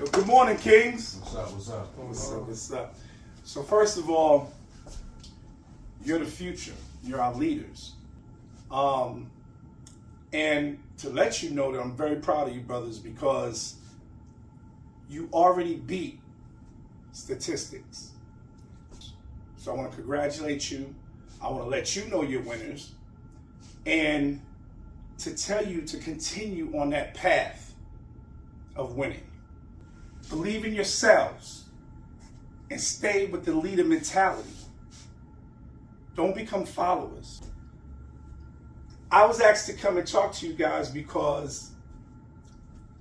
Yo, good morning, Kings. What's up? What's up? What's up? So first of all, you're the future. You're our leaders. And to let you know that I'm very proud of you, brothers, because you already beat statistics. So I want to congratulate you. I want to let you know you're winners. And to tell you to continue on that path of winning. Believe in yourselves and stay with the leader mentality. Don't become followers. I was asked to come and talk to you guys because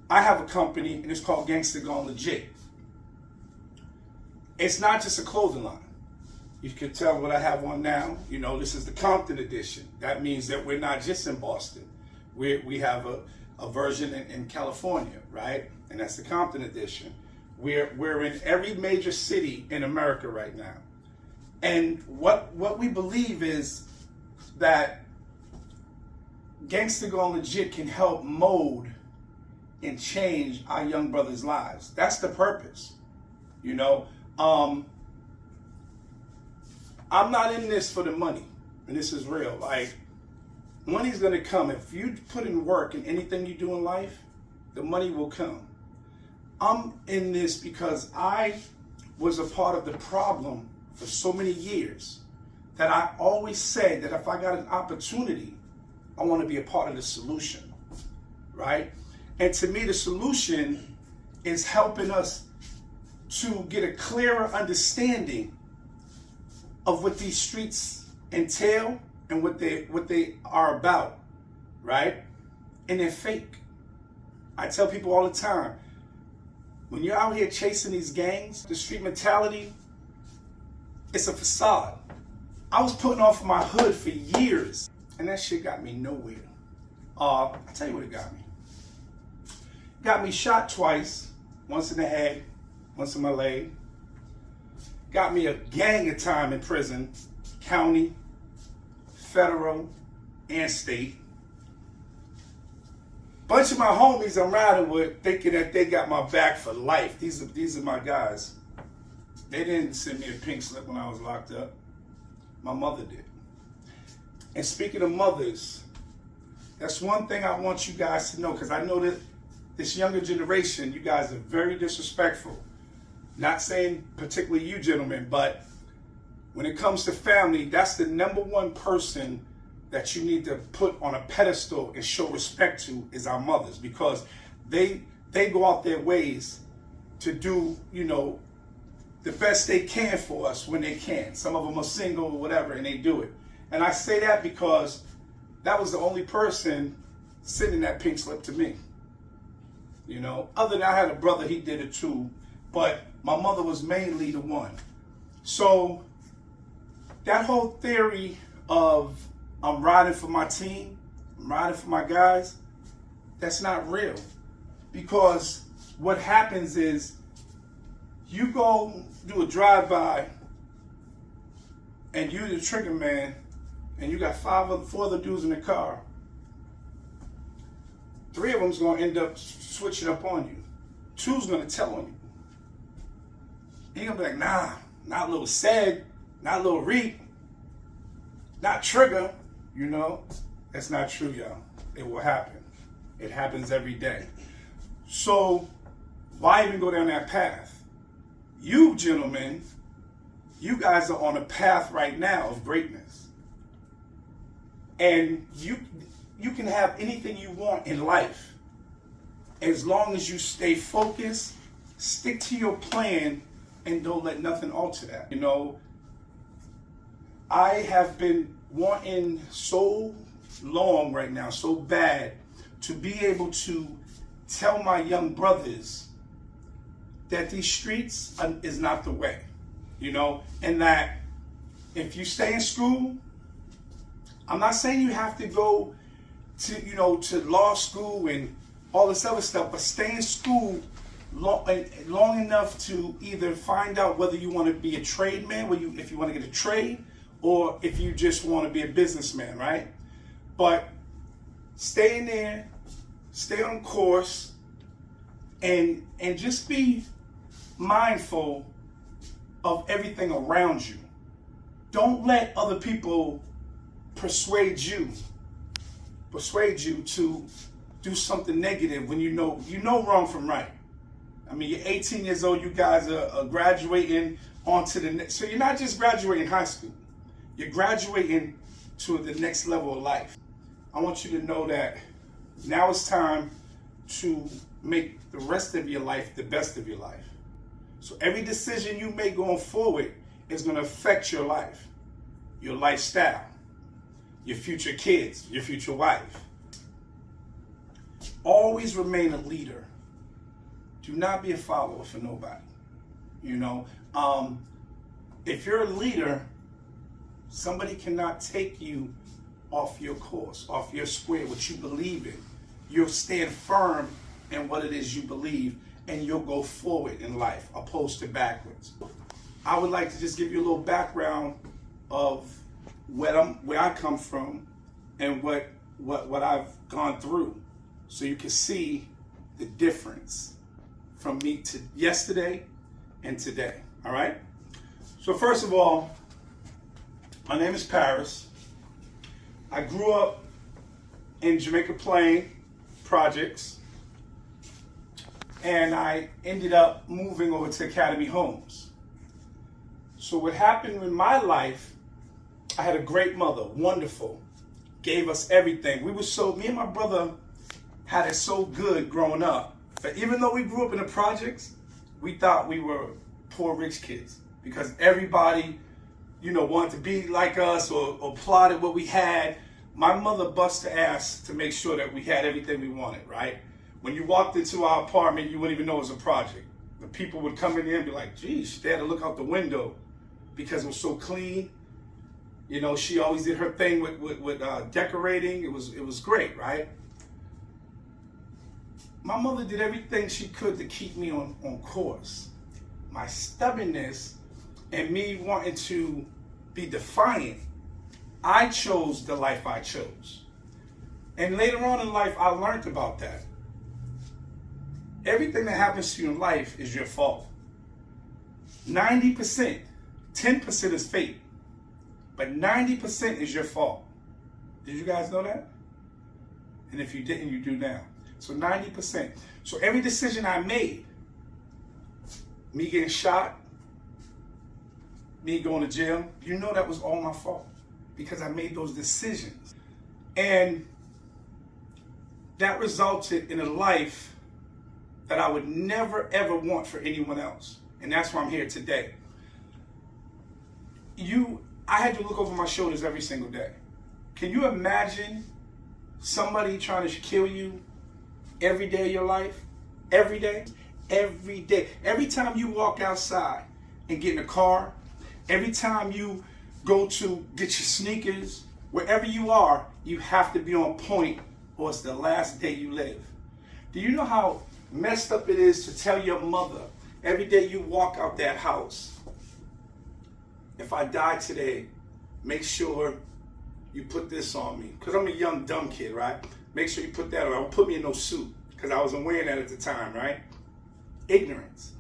I have a company and it's called Gangsta Gone Legit. It's not just a clothing line. You can tell what I have on now. You know, this is the Compton edition. That means that we're not just in Boston. We have a version in California, right? And that's the Compton edition. We're in every major city in America right now. And what we believe is that Gangsta Gone Legit can help mold and change our young brothers' lives. That's the purpose. You know, I'm not in this for the money, and this is real. Like, money's gonna come. If you put in work in anything you do in life, the money will come. I'm in this because I was a part of the problem for so many years that I always said that if I got an opportunity, I want to be a part of the solution, right? And to me, the solution is helping us to get a clearer understanding of what these streets entail and what they are about, right? And they're fake. I tell people all the time, when you're out here chasing these gangs, the street mentality, it's a facade. I was putting off my hood for years, and that shit got me nowhere. I'll tell you what it got me. Got me shot twice, once in the head, once in my leg. Got me a gang of time in prison, county, federal, and state. Bunch of my homies I'm riding with thinking that they got my back for life. These are my guys. They didn't send me a pink slip when I was locked up. My mother did. And speaking of mothers, that's one thing I want you guys to know, because I know that this younger generation, you guys are very disrespectful. Not saying particularly you gentlemen, but when it comes to family, that's the number one person that you need to put on a pedestal and show respect to is our mothers, because they go out their ways to do, you know, the best they can for us when they can. Some of them are single or whatever, and they do it. And I say that because that was the only person sending that pink slip to me. You know, other than I had a brother, he did it too, but my mother was mainly the one. So that whole theory of I'm riding for my team, I'm riding for my guys, that's not real. Because what happens is you go do a drive-by and you're the trigger man and you got four other dudes in the car. 3 of them's gonna end up switching up on you. 2's gonna tell on you. You're gonna be like, nah, not little Sed, not little Reek, not Trigger. You know, that's not true, y'all. It will happen. It happens every day. So why even go down that path? You gentlemen, you guys are on a path right now of greatness. And you can have anything you want in life as long as you stay focused, stick to your plan, and don't let nothing alter that. You know, I have been wanting so long right now, so bad, to be able to tell my young brothers that these streets is not the way, you know, and that if you stay in school, I'm not saying you have to go to, you know, to law school and all this other stuff, but stay in school long enough to either find out whether you want to be a tradesman, if you want to get a trade, or if you just want to be a businessman, right? But stay in there, stay on course, and just be mindful of everything around you. Don't let other people persuade you to do something negative when you know wrong from right. I mean, you're 18 years old, you guys are graduating onto the next. So you're not just graduating high school, you're graduating to the next level of life. I want you to know that now it's time to make the rest of your life the best of your life. So every decision you make going forward is going to affect your life, your lifestyle, your future kids, your future wife. Always remain a leader. Do not be a follower for nobody. If you're a leader, somebody cannot take you off your course, off your square, what you believe in. You'll stand firm in what it is you believe, and you'll go forward in life, opposed to backwards. I would like to just give you a little background of where I come from and what I've gone through, so you can see the difference from me to yesterday and today. All right? So first of all, my name is Paris. I grew up in Jamaica Plain projects, and I ended up moving over to Academy Homes. So what happened in my life, I had a great mother, wonderful, gave us everything. Me and my brother had it so good growing up. But even though we grew up in the projects, we thought we were poor rich kids because everybody, wanted to be like us or applauded what we had. My mother busted ass to make sure that we had everything we wanted, right? When you walked into our apartment, you wouldn't even know it was a project. The people would come in there and be like, geez, they had to look out the window because it was so clean. She always did her thing with decorating. It was great, right? My mother did everything she could to keep me on course. My stubbornness and me wanting to be defiant, I chose the life I chose. And later on in life, I learned about that. Everything that happens to you in life is your fault. 90%, 10% is fate, but 90% is your fault. Did you guys know that? And if you didn't, you do now. So 90%. So every decision I made, me getting shot, me going to jail, that was all my fault because I made those decisions. And that resulted in a life that I would never, ever want for anyone else. And that's why I'm here today. I had to look over my shoulders every single day. Can you imagine somebody trying to kill you every day of your life? Every day? Every day. Every time you walk outside and get in a car, every time you go to get your sneakers, wherever you are, you have to be on point or it's the last day you live. Do you know how messed up it is to tell your mother every day you walk out that house, if I die today, make sure you put this on me? Because I'm a young, dumb kid, right? Make sure you put that on. Don't put me in no suit because I wasn't wearing that at the time, right? Ignorance.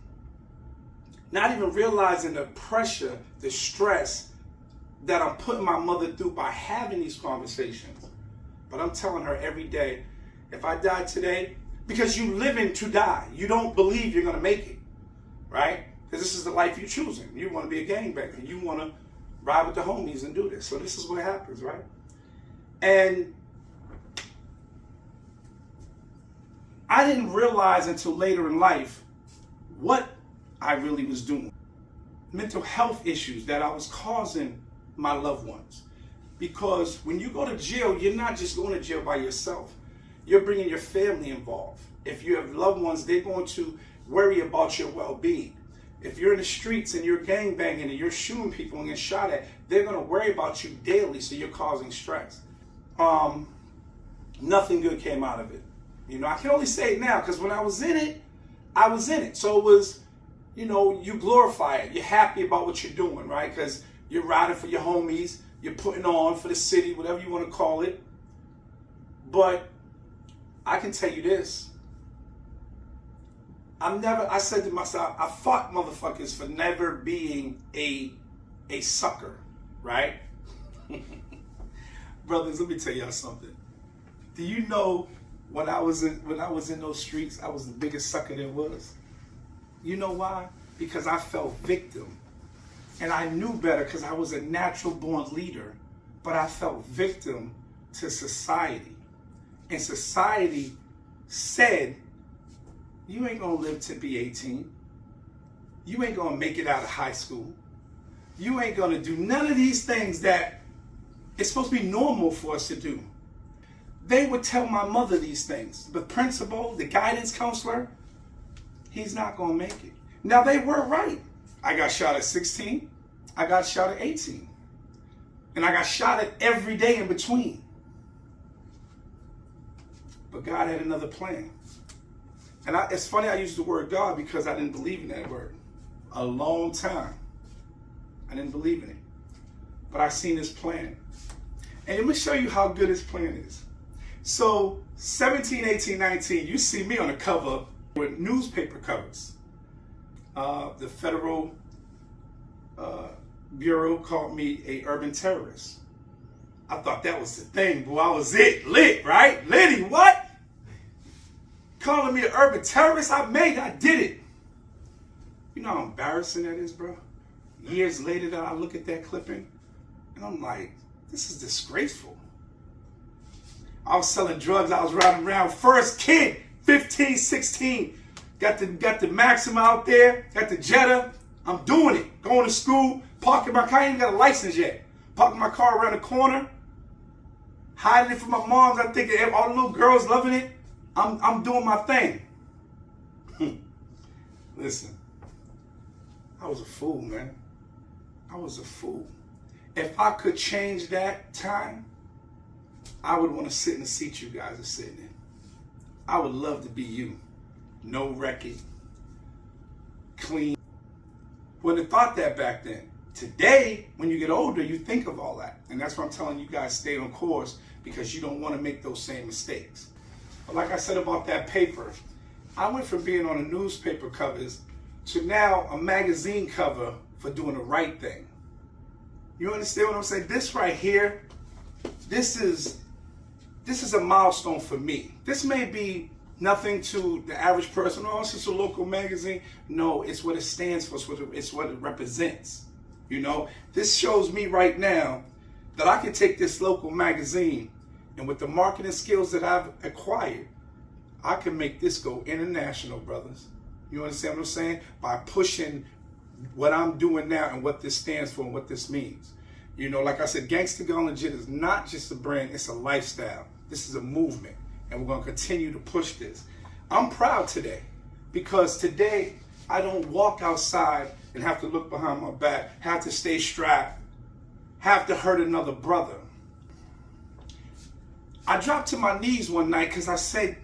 Not even realizing the pressure, the stress that I'm putting my mother through by having these conversations. But I'm telling her every day, if I die today, because you living to die, you don't believe you're going to make it, right? Because this is the life you're choosing. You want to be a gangbanger. You want to ride with the homies and do this. So this is what happens, right? And I didn't realize until later in life what I really was doing. Mental health issues that I was causing my loved ones. Because when you go to jail, you're not just going to jail by yourself. You're bringing your family involved. If you have loved ones, they're going to worry about your well-being. If you're in the streets and you're gangbanging and you're shooting people and getting shot at, they're going to worry about you daily, so you're causing stress. Nothing good came out of it. I can only say it now because when I was in it, I was in it. So it was, you glorify it. You're happy about what you're doing, right? Because you're riding for your homies. You're putting on for the city, whatever you want to call it. But I can tell you this. I said to myself, I fought motherfuckers for never being a sucker, right? Brothers, let me tell y'all something. Do you know when I was in those streets, I was the biggest sucker there was? You know why? Because I felt victim. And I knew better because I was a natural born leader, but I felt victim to society. And society said, you ain't gonna live to be 18. You ain't gonna make it out of high school. You ain't gonna do none of these things that it's supposed to be normal for us to do. They would tell my mother these things. The principal, the guidance counselor, he's not gonna make it. Now they were right. I got shot at 16. I got shot at 18. And I got shot at every day in between. But God had another plan. And it's funny I use the word God because I didn't believe in that word. A long time. I didn't believe in it. But I seen his plan. And let me show you how good his plan is. So 17, 18, 19, you see me on a cover with newspaper covers. The Federal Bureau called me a urban terrorist. I thought that was the thing, boy. I was lit, right? Liddy, what? Calling me an urban terrorist? I did it. You know how embarrassing that is, bro? Years later that I look at that clipping, and I'm like, this is disgraceful. I was selling drugs. I was riding around. First kid, 15, 16. Got the Maxima out there. Got the Jetta. I'm doing it. Going to school. Parking my car. I ain't even got a license yet. Parking my car around the corner. Hiding it from my moms. I'm thinking all the little girls loving it. I'm doing my thing. Listen. I was a fool, man. I was a fool. If I could change that time, I would want to sit in the seat you guys are sitting in. I would love to be you. No record. Clean. Wouldn't have thought that back then. Today, when you get older, you think of all that. And that's why I'm telling you guys, stay on course because you don't want to make those same mistakes. But like I said about that paper, I went from being on the newspaper covers to now a magazine cover for doing the right thing. You understand what I'm saying? This right here, this is a milestone for me. This may be nothing to the average person. Oh, it's just a local magazine. No, it's what it stands for. It's what it represents. You know, this shows me right now that I can take this local magazine and with the marketing skills that I've acquired, I can make this go international, brothers. You understand what I'm saying? By pushing what I'm doing now and what this stands for and what this means. You know, like I said, Gangsta Gone Legit is not just a brand, it's a lifestyle. This is a movement, and we're going to continue to push this. I'm proud today because today I don't walk outside and have to look behind my back, have to stay strapped, have to hurt another brother. I dropped to my knees one night because I said,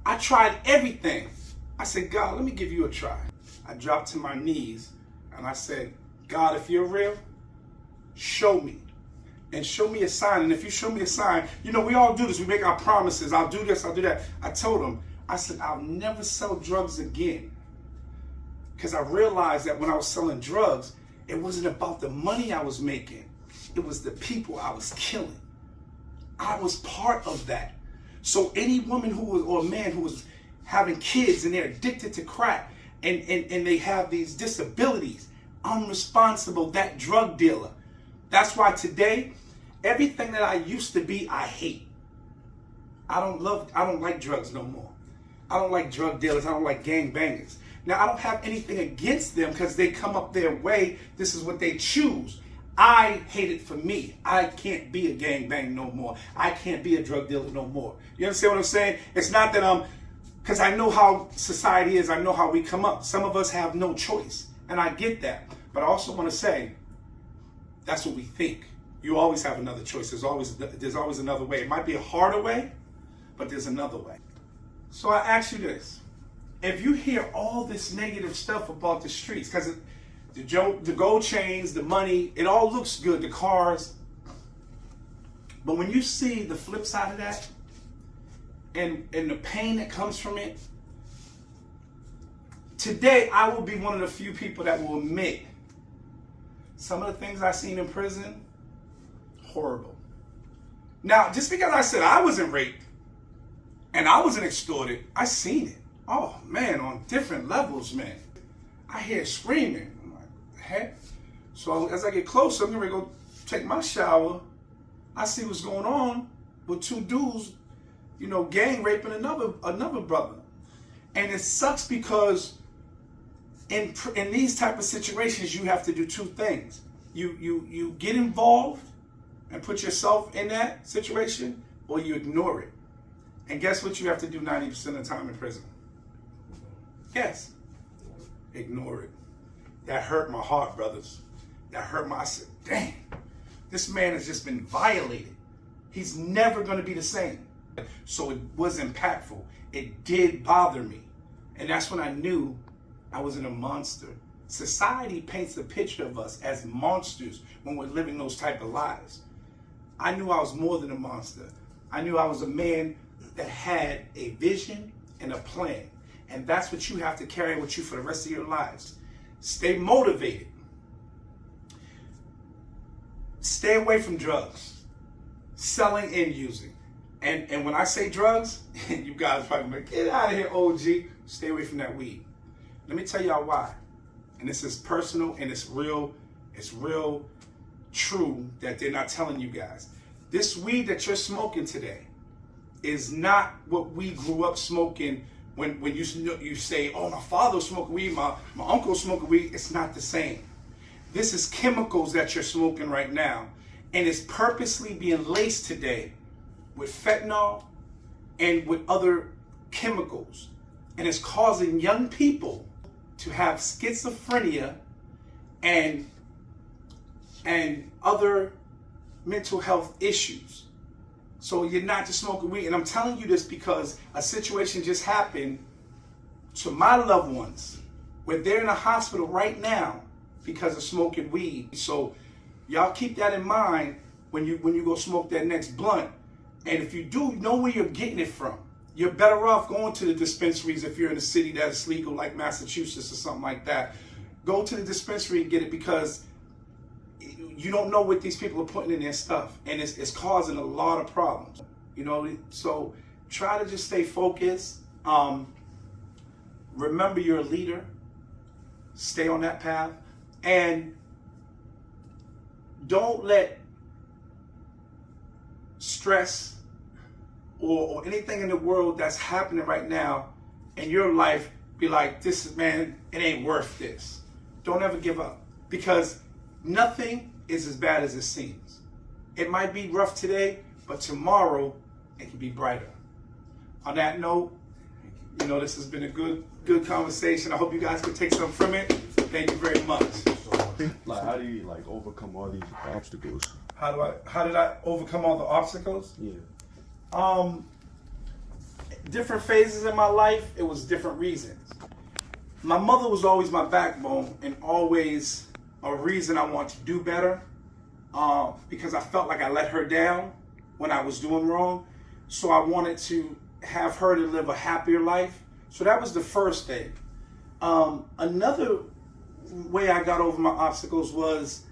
I tried everything. I said, God, let me give you a try. I dropped to my knees and I said, God, if you're real, show me. And show me a sign. And if you show me a sign, you know, we all do this. We make our promises. I'll do this, I'll do that. I told him, I said, I'll never sell drugs again. Because I realized that when I was selling drugs, it wasn't about the money I was making. It was the people I was killing. I was part of that. So any woman who was, or a man who was having kids and they're addicted to crack and they have these disabilities, I'm responsible, that drug dealer. That's why today, everything that I used to be, I hate. I don't like drugs no more. I don't like drug dealers. I don't like gangbangers. Now, I don't have anything against them because they come up their way. This is what they choose. I hate it for me. I can't be a gangbang no more. I can't be a drug dealer no more. You understand what I'm saying? It's not that because I know how society is. I know how we come up. Some of us have no choice. And I get that. But I also want to say, that's what we think. You always have another choice. There's always another way. It might be a harder way, but there's another way. So I ask you this. If you hear all this negative stuff about the streets, because the gold chains, the money, it all looks good, the cars. But when you see the flip side of that, and the pain that comes from it, Today, I will be one of the few people that will admit some of the things I seen in prison, horrible. Now, just because I said I wasn't raped and I wasn't extorted, I seen it. Oh man, on different levels, man. I hear screaming. I'm like, heck. So as I get closer, I'm gonna go take my shower. I see what's going on with two dudes, you know, gang raping another brother. And it sucks because in these type of situations, you have to do two things. You get involved and put yourself in that situation, or you ignore it. And guess what you have to do 90% of the time in prison? Yes. Ignore it. That hurt my heart, brothers. That hurt I said, dang, this man has just been violated. He's never going to be the same. So it was impactful. It did bother me. And that's when I knew I wasn't a monster. Society paints a picture of us as monsters when we're living those type of lives. I knew I was more than a monster. I knew I was a man that had a vision and a plan. And that's what you have to carry with you for the rest of your lives. Stay motivated. Stay away from drugs, selling and using. And when I say drugs, you guys probably like, get out of here, OG. Stay away from that weed. Let me tell y'all why. And this is personal and it's real true that they're not telling you guys. This weed that you're smoking today is not what we grew up smoking when you say, oh, my father was smoking weed, my uncle was smoking weed. It's not the same. This is chemicals that you're smoking right now. And it's purposely being laced today with fentanyl and with other chemicals. And it's causing young people to have schizophrenia and other mental health issues. So you're not just smoking weed. And I'm telling you this because a situation just happened to my loved ones where they're in a hospital right now because of smoking weed. So y'all keep that in mind when you go smoke that next blunt. And if you do, know where you're getting it from. You're better off going to the dispensaries if you're in a city that's legal like Massachusetts or something like that. Go to the dispensary and get it because you don't know what these people are putting in their stuff. And it's causing a lot of problems. You know, so try to just stay focused. Remember you're a leader. Stay on that path. And don't let stress or anything in the world that's happening right now in your life be like, this is, man, it ain't worth this. Don't ever give up because nothing is as bad as it seems. It might be rough today, but tomorrow it can be brighter. On that note, you know, this has been a good conversation. I hope you guys can take something from it. Thank you very much. Like, how do you like overcome all these obstacles? How did I overcome all the obstacles? Yeah. Different phases in my life, it was different reasons. My mother was always my backbone and always a reason I want to do better because I felt like I let her down when I was doing wrong. So I wanted to have her to live a happier life. So that was the first thing. Another way I got over my obstacles was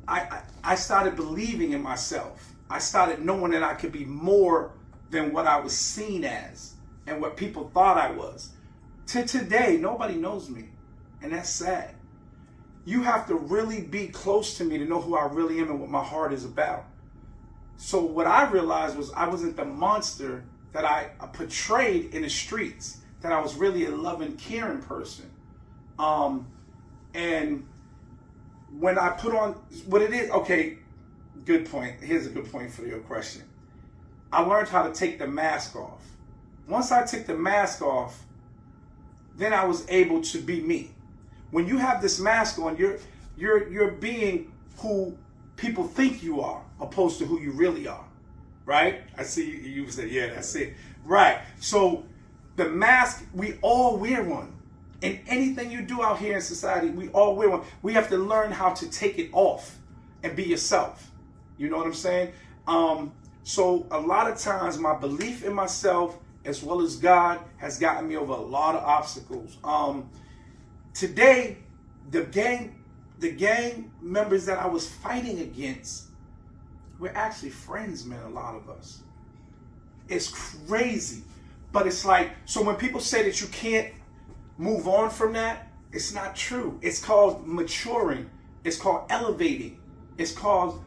I started believing in myself. I started knowing that I could be more than what I was seen as and what people thought I was. To today, nobody knows me, and that's sad. You have to really be close to me to know who I really am and what my heart is about. So what I realized was I wasn't the monster that I portrayed in the streets, that I was really a loving, caring person. And when I put on what it is, okay, good point. Here's a good point for your question. I learned how to take the mask off. Once I took the mask off, then I was able to be me. When you have this mask on, you're being who people think you are, opposed to who you really are, right? I see you said, yeah, that's it. Right. So the mask, we all wear one. And anything you do out here in society, we all wear one. We have to learn how to take it off and be yourself. You know what I'm saying? So a lot of times my belief in myself as well as God, has gotten me over a lot of obstacles. Today, the gang members that I was fighting against, we're actually friends, man, a lot of us. It's crazy. But it's like, so when people say that you can't move on from that, it's not true. It's called maturing. It's called elevating. It's called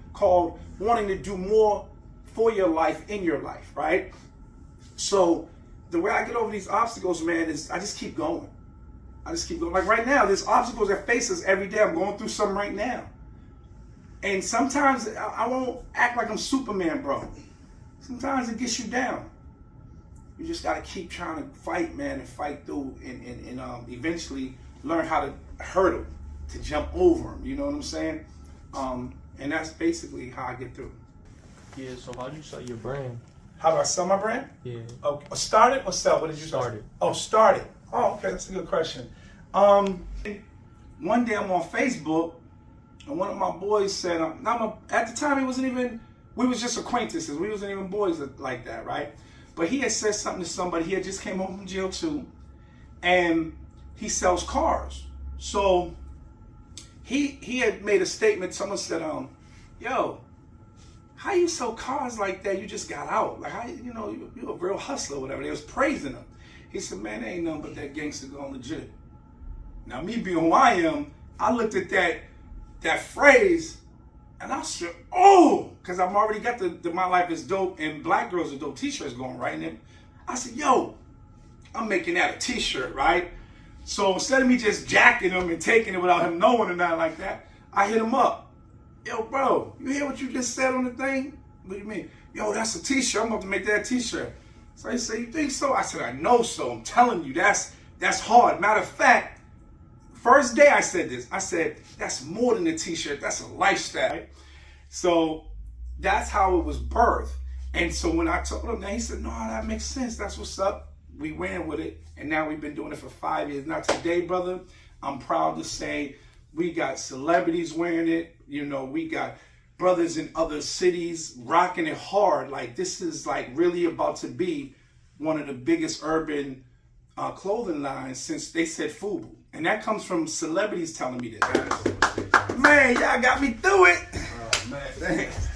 wanting to do more for your life, in your life, right? So the way I get over these obstacles, man, is I just keep going. I just keep going. Like right now, there's obstacles that face us every day. I'm going through some right now. And sometimes I won't act like I'm Superman, bro. Sometimes it gets you down. You just got to keep trying to fight, man, and fight through and eventually learn how to hurdle, to jump over them. You know what I'm saying? And that's basically how I get through. Yeah, so how do you start your brand? How do I sell my brand? Yeah. Oh, start it or sell? What did you Start it. Oh, start it. Oh, okay, that's a good question. One day I'm on Facebook, and one of my boys said, at the time we was just acquaintances. We wasn't even boys like that, right? But he had said something to somebody. He had just came home from jail too, and he sells cars. So he had made a statement. Someone said, yo, how you sell cars like that? You just got out. Like, how, you a real hustler or whatever. They was praising him. He said, man, there ain't nothing but that gangster going legit. Now, me being who I am, I looked at that phrase, and I said, oh, because I've already got the My Life is Dope and Black Girls Are Dope t-shirts going right now. I said, yo, I'm making that a t-shirt, right? So instead of me just jacking him and taking it without him knowing or nothing like that, I hit him up. Yo, bro, you hear what you just said on the thing? What do you mean? Yo, that's a t-shirt. I'm about to make that a t-shirt. So he said, you think so? I said, I know so. I'm telling you, that's hard. Matter of fact, first day I said this, I said, that's more than a t-shirt. That's a lifestyle. Right? So that's how it was birthed. And so when I told him that, he said, no, that makes sense. That's what's up. We ran with it. And now we've been doing it for 5 years. Now today, brother, I'm proud to say we got celebrities wearing it. We got brothers in other cities rocking it hard. Like, this is like really about to be one of the biggest urban clothing lines since they said FUBU. And that comes from celebrities telling me this. Man, y'all got me through it. Man, Thanks.